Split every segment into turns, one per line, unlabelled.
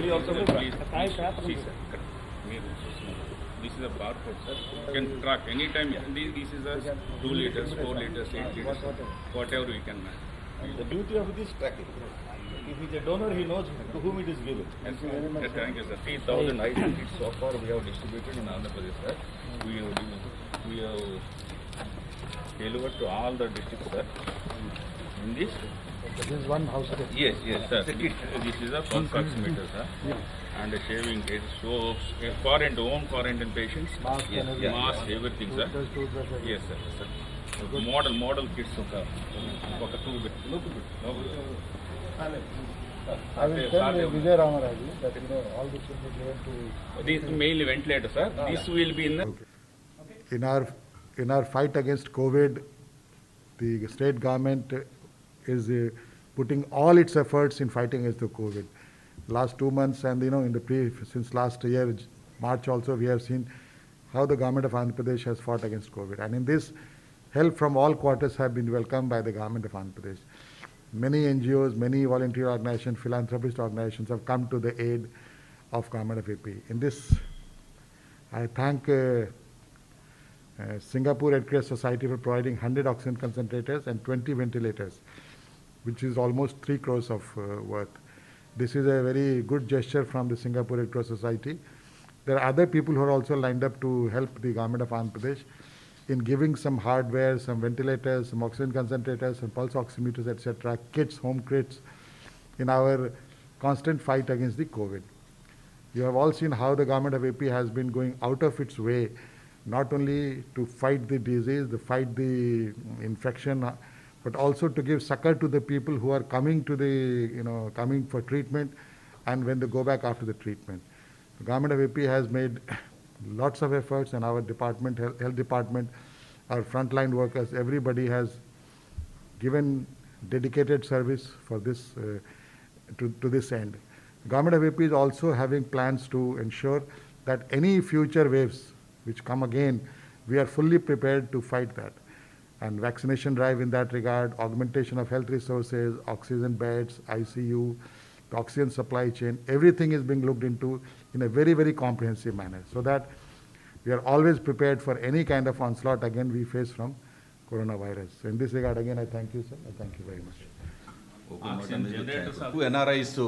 we also please, see sir, this is a barcode sir, you can track anytime. This is a 2 liters, 4 liters, 8 liters, whatever we can manage.
The beauty of this tracking. If he's a donor, he knows to whom it is given.
Yes, thank you sir. 3,000 ice kits so far we have distributed in Andhra Pradesh sir. We have delivered to all the districts sir. In this?
This is one house.
Yes, sir. This is a pulse oximeter, sir. And a shaving kit, soaps, home quarantine patients, mask, everything, sir. Yes, sir. Model kits, sir.
I will tell Vijay Ramaraju that all this will be given to.
This mainly ventilator, sir. This will be in the.
In our fight against COVID, the state government is putting all its efforts in fighting against the COVID. Last 2 months and since last year, March also, we have seen how the government of Andhra Pradesh has fought against COVID. And in this, help from all quarters have been welcomed by the government of Andhra Pradesh. Many NGOs, many volunteer organizations, philanthropist organizations have come to the aid of government of AP. In this, I thank Singapore Red Cross Society for providing 100 oxygen concentrators and 20 ventilators, which is almost 3 crores of worth. This is a very good gesture from the Singapore Red Cross Society. There are other people who are also lined up to help the government of Andhra Pradesh in giving some hardware, some ventilators, some oxygen concentrators, some pulse oximeters, etc., kits, home kits, in our constant fight against the COVID. You have all seen how the government of AP has been going out of its way, not only to fight the disease, to fight the infection, but also to give succor to the people who are coming to coming for treatment and when they go back after the treatment. The government of AP has made lots of efforts, and our department, health department, our frontline workers, everybody has given dedicated service for this to this end. The government of AP is also having plans to ensure that any future waves which come again, we are fully prepared to fight that. And vaccination drive in that regard, augmentation of health resources, oxygen beds, ICU, the oxygen supply chain, everything is being looked into in a very, very comprehensive manner, so that we are always prepared for any kind of onslaught again we face from coronavirus. So in this regard, again, I thank you, sir. I thank you very much.
NRIs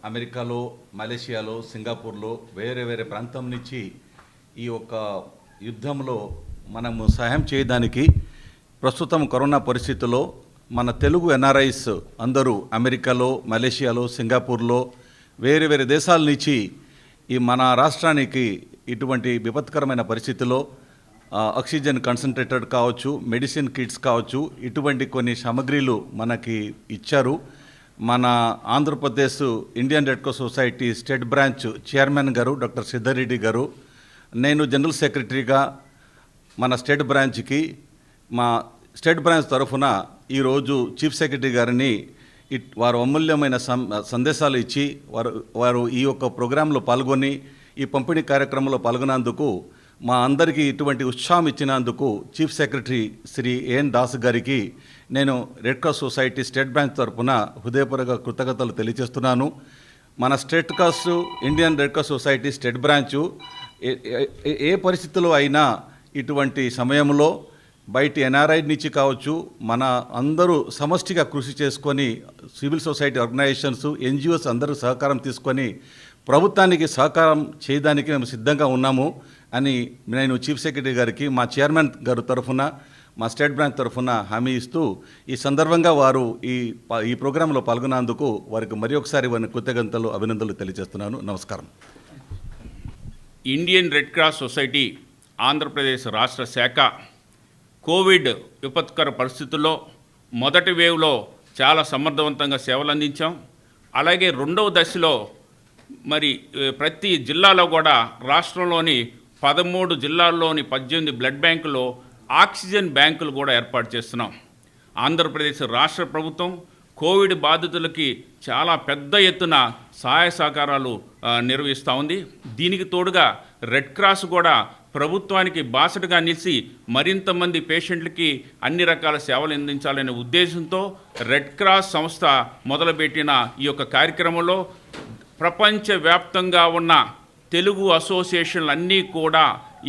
అమెరికాలో, మలేషియాలో, సింగపూర్లో వేరే ప్రాంతం నుంచి ఈ యొక్క యుద్ధంలో మనము సహాయం చేయడానికి ప్రస్తుతం కరోనా పరిస్థితుల్లో మన తెలుగు ఎన్ఆర్ఐస్ అందరూ అమెరికాలో, మలేషియాలో, సింగపూర్లో వేరే దేశాల నుంచి ఈ మన రాష్ట్రానికి ఇటువంటి విపత్కరమైన పరిస్థితుల్లో ఆక్సిజన్ కాన్సన్ట్రేటర్ కావచ్చు, మెడిసిన్ కిట్స్ కావచ్చు, ఇటువంటి కొన్ని సామగ్రిలు మనకి ఇచ్చారు. మన Andhra Pradesh Indian Red cross society state branch chairman గారు డాక్టర్ సిద్ధారెడ్డి గారు, నేను జనరల్ సెక్రటరీగా మన స్టేట్ బ్రాంచ్కి మా స్టేట్ బ్రాంచ్ తరఫున ఈరోజు చీఫ్ సెక్రటరీ గారిని వారు అమూల్యమైన సందేశాలు ఇచ్చి వారు ఈ యొక్క ప్రోగ్రాంలో పాల్గొని ఈ పంపిణీ కార్యక్రమంలో పాల్గొన్నందుకు మా అందరికీ ఇటువంటి ఉత్సాహం ఇచ్చినందుకు chief secretary Shri A N Das గారికి నేను red cross society state branch తరఫున హృదయపూర్వక కృతజ్ఞతలు తెలియజేస్తున్నాను. మన state cross Indian Red cross society state branch ఏ పరిస్థితుల్లో అయినా ఇటువంటి సమయంలో బయట ఎన్ఆర్ఐ నుంచి కావచ్చు, మన అందరూ సమష్టిగా కృషి చేసుకొని సివిల్ సొసైటీ ఆర్గనైజేషన్స్, ఎన్జిఓస్ అందరూ సహకారం తీసుకొని ప్రభుత్వానికి సహకారం చేయడానికి మేము సిద్ధంగా ఉన్నాము అని నేను చీఫ్ సెక్రటరీ గారికి మా చైర్మన్ గారు తరఫున, మా స్టేట్ బ్రాంచ్ తరఫున హామీ ఇస్తూ ఈ సందర్భంగా వారు ఈ ప్రోగ్రాంలో పాల్గొన్నందుకు వారికి మరి ఒకసారి వారిని కృతజ్ఞతలు, అభినందనలు తెలియజేస్తున్నాను. నమస్కారం.
Indian Red cross society Andhra Pradesh రాష్ట్ర శాఖ కోవిడ్ విపత్కర పరిస్థితుల్లో మొదటి వేవ్లో చాలా సమర్థవంతంగా సేవలు అందించాం. అలాగే రెండవ దశలో మరి ప్రతి జిల్లాలో కూడా రాష్ట్రంలోని 13 జిల్లాల్లోని 18 బ్లడ్ బ్యాంకుల్లో ఆక్సిజన్ బ్యాంకులు కూడా ఏర్పాటు చేస్తున్నాం. ఆంధ్రప్రదేశ్ రాష్ట్ర ప్రభుత్వం కోవిడ్ బాధితులకి చాలా పెద్ద ఎత్తున సహాయ సహకారాలు నిర్వహిస్తూ ఉంది. దీనికి తోడుగా రెడ్ క్రాస్ కూడా ప్రభుత్వానికి బాసటగా నిలిచి మరింత మంది పేషెంట్లకి అన్ని రకాల సేవలు అందించాలనే ఉద్దేశంతో రెడ్ క్రాస్ సంస్థ మొదలుపెట్టిన ఈ యొక్క కార్యక్రమంలో ప్రపంచవ్యాప్తంగా ఉన్న తెలుగు అసోసియేషన్లు అన్నీ కూడా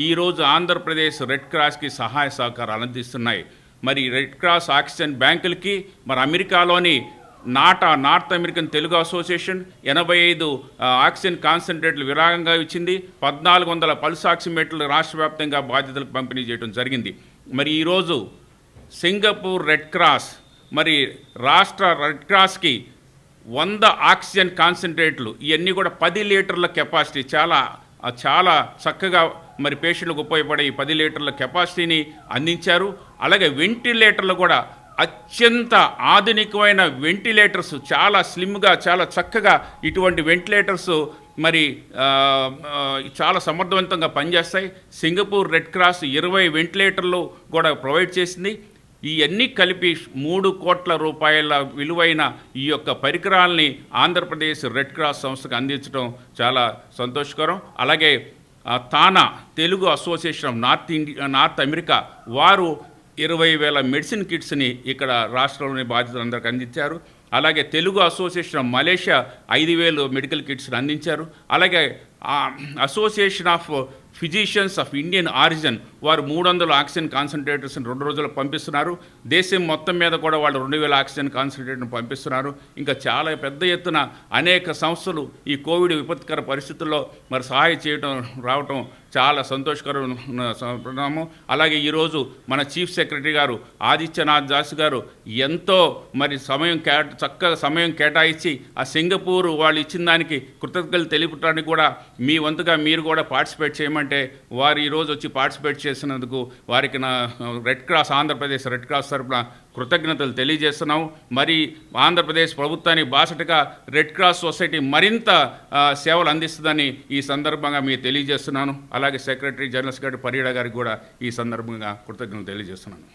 ఈరోజు ఆంధ్రప్రదేశ్ రెడ్ క్రాస్కి సహాయ సహకారాలు అందిస్తున్నాయి. మరి రెడ్ క్రాస్ ఆక్సిజన్ బ్యాంకులకి మరి అమెరికాలోని North American Telugu Association 85 oxygen కాన్సన్ట్రేట్లు విరాళంగా ఇచ్చింది. 1400 పల్స్ ఆక్సిమీటర్లు రాష్ట్ర వ్యాప్తంగా బాధితులకు పంపిణీ చేయడం జరిగింది. మరి ఈరోజు సింగపూర్ రెడ్ క్రాస్ మరి రాష్ట్ర రెడ్ క్రాస్కి 100 ఆక్సిజన్ కాన్సన్ట్రేట్లు ఇవన్నీ కూడా 10 లీటర్ల కెపాసిటీ చాలా చక్కగా మరి పేషెంట్లకు ఉపయోగపడే ఈ 10 లీటర్ల కెపాసిటీని అందించారు. అలాగే వెంటిలేటర్లు కూడా అత్యంత ఆధునికమైన వెంటిలేటర్స్, చాలా స్లిమ్గా చాలా చక్కగా ఇటువంటి వెంటిలేటర్స్ మరి చాలా సమర్థవంతంగా పనిచేస్తాయి. సింగపూర్ రెడ్ క్రాస్ 20 వెంటిలేటర్లు కూడా ప్రొవైడ్ చేసింది. ఇవన్నీ కలిపి 3 కోట్ల రూపాయల విలువైన ఈ యొక్క పరికరాల్ని ఆంధ్రప్రదేశ్ రెడ్ క్రాస్ సంస్థకు అందించడం చాలా సంతోషకరం. అలాగే TANA Telugu Association of North America వారు 20,000 మెడిసిన్ కిట్స్ని ఇక్కడ రాష్ట్రంలోని బాధితులందరికీ అందించారు. అలాగే Telugu Association of Malaysia 5,000 medical కిట్స్ని అందించారు. అలాగే Association of Physicians of Indian Origin వారు 300 ఆక్సిజన్ కాన్సన్ట్రేటర్స్ని 2 రోజులు పంపిస్తున్నారు. దేశం మొత్తం మీద కూడా వాళ్ళు 2,000 ఆక్సిజన్ కాన్సన్ట్రేటర్ని పంపిస్తున్నారు. ఇంకా చాలా పెద్ద ఎత్తున అనేక సంస్థలు ఈ కోవిడ్ విపత్కర పరిస్థితుల్లో మరి సహాయం చేయడం రావటం చాలా సంతోషకరమైన. అలాగే ఈరోజు మన చీఫ్ సెక్రటరీ గారు ఆదిత్యనాథ్ దాస్ గారు ఎంతో మరి చక్కగా సమయం కేటాయించి ఆ సింగపూర్ వాళ్ళు ఇచ్చిన దానికి కృతజ్ఞతలు తెలుపడానికి కూడా మీ వంతుగా మీరు కూడా పార్టిసిపేట్ చేయమంటే వారు ఈరోజు వచ్చి పార్టిసిపేట్ చేసినందుకు వారికి నా ఆంధ్రప్రదేశ్ రెడ్ క్రాస్ తరపున కృతజ్ఞతలు తెలియజేస్తున్నాము. మరి ఆంధ్రప్రదేశ్ ప్రభుత్వానికి బాసటగా రెడ్ క్రాస్ సొసైటీ మరింత సేవలు అందిస్తుందని ఈ సందర్భంగా మీకు తెలియజేస్తున్నాను. అలాగే సెక్రటరీ జనరల్ సెక్రటరీ పర్యాడ గారికి కూడా ఈ సందర్భంగా కృతజ్ఞతలు తెలియజేస్తున్నాను.